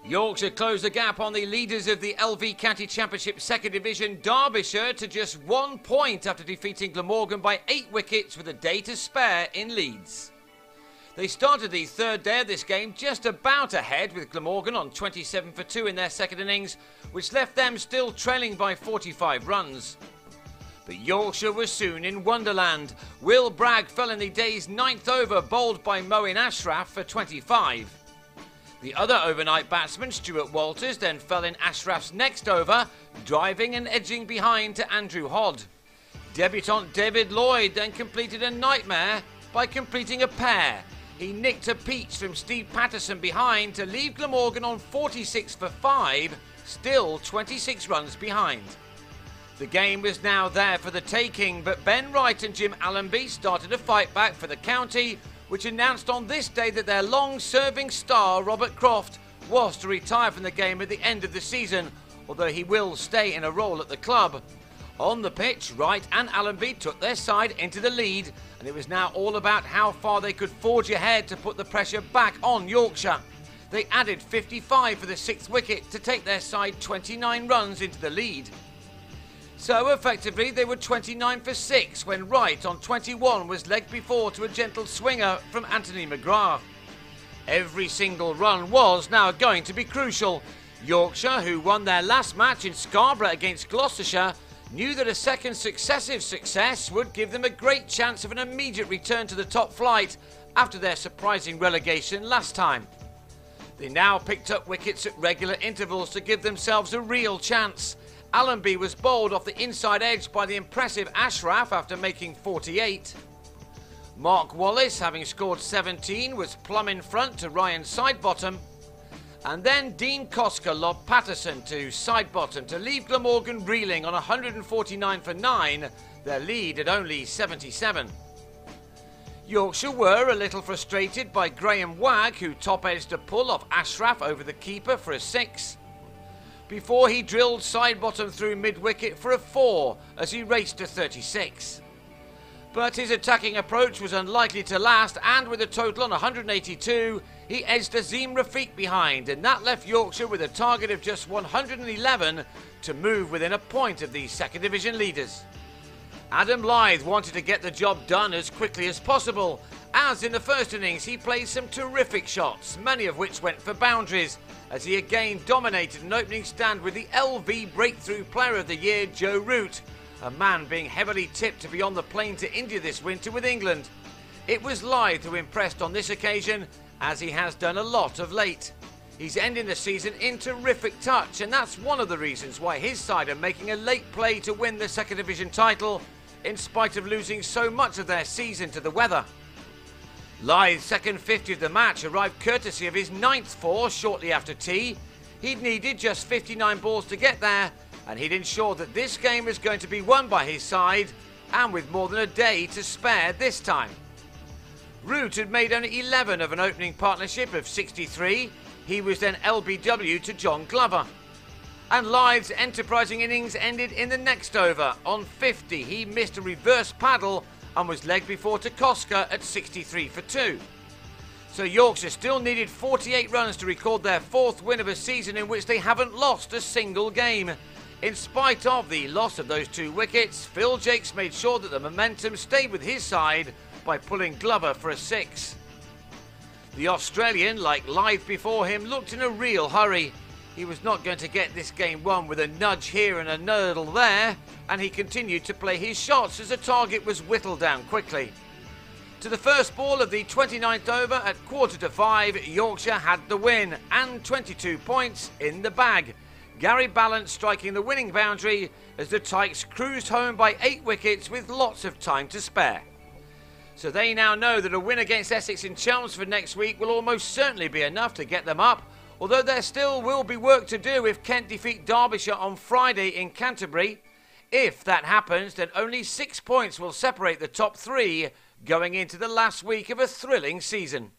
Yorkshire closed the gap on the leaders of the LV County Championship 2nd Division, Derbyshire, to just 1 point after defeating Glamorgan by 8 wickets with a day to spare in Leeds. They started the third day of this game just about ahead, with Glamorgan on 27 for 2 in their second innings, which left them still trailing by 45 runs. But Yorkshire was soon in Wonderland. Will Bragg fell in the day's 9th over, bowled by Moeen Ashraf for 25. The other overnight batsman, Stuart Walters, then fell in Ashraf's next over, driving and edging behind to Andrew Hodd. Debutant David Lloyd then completed a nightmare by completing a pair. He nicked a peach from Steve Patterson behind to leave Glamorgan on 46 for 5, still 26 runs behind. The game was now there for the taking, but Ben Wright and Jim Allenby started a fight back for the county, which announced on this day that their long-serving star, Robert Croft, was to retire from the game at the end of the season, although he will stay in a role at the club. On the pitch, Wright and Allenby took their side into the lead, and it was now all about how far they could forge ahead to put the pressure back on Yorkshire. They added 55 for the 6th wicket to take their side 29 runs into the lead. So effectively they were 29 for 6 when Wright on 21 was legged before to a gentle swinger from Anthony McGrath. Every single run was now going to be crucial. Yorkshire, who won their last match in Scarborough against Gloucestershire, knew that a second successive success would give them a great chance of an immediate return to the top flight after their surprising relegation last time. They now picked up wickets at regular intervals to give themselves a real chance. Allenby was bowled off the inside edge by the impressive Ashraf after making 48. Mark Wallace, having scored 17, was plumb in front to Ryan Sidebottom. And then Dean Koska lobbed Patterson to Sidebottom to leave Glamorgan reeling on 149 for 9, their lead at only 77. Yorkshire were a little frustrated by Graham Wagg, who top-edged a pull off Ashraf over the keeper for a 6. Before he drilled Sidebottom through mid-wicket for a 4 as he raced to 36. But his attacking approach was unlikely to last, and with a total on 182, he edged Azim Rafiq behind, and that left Yorkshire with a target of just 111 to move within a point of the 2nd Division leaders. Adam Lyth wanted to get the job done as quickly as possible, as in the first innings he played some terrific shots, many of which went for boundaries, as he again dominated an opening stand with the LV Breakthrough Player of the Year, Joe Root, a man being heavily tipped to be on the plane to India this winter with England. It was Lyth who impressed on this occasion, as he has done a lot of late. He's ending the season in terrific touch, and that's one of the reasons why his side are making a late play to win the 2nd Division title, in spite of losing so much of their season to the weather. Lyth's second 50 of the match arrived courtesy of his 9th 4 shortly after tea. He'd needed just 59 balls to get there, and he'd ensured that this game was going to be won by his side, and with more than a day to spare this time. Root had made only 11 of an opening partnership of 63. He was then LBW to John Glover. And Lyth's enterprising innings ended in the next over. On 50, he missed a reverse paddle and was legged before to Koska at 63 for 2. So Yorkshire still needed 48 runs to record their 4th win of a season in which they haven't lost a single game. In spite of the loss of those 2 wickets, Phil Jakes made sure that the momentum stayed with his side by pulling Glover for a 6. The Australian, like Lyth before him, looked in a real hurry. He was not going to get this game won with a nudge here and a nurdle there, and he continued to play his shots as the target was whittled down quickly. To the first ball of the 29th over at 4:45, Yorkshire had the win and 22 points in the bag. Gary Ballant striking the winning boundary as the Tykes cruised home by 8 wickets with lots of time to spare. So they now know that a win against Essex in Chelmsford next week will almost certainly be enough to get them up, although there still will be work to do if Kent defeat Derbyshire on Friday in Canterbury. If that happens, then only 6 points will separate the top 3 going into the last week of a thrilling season.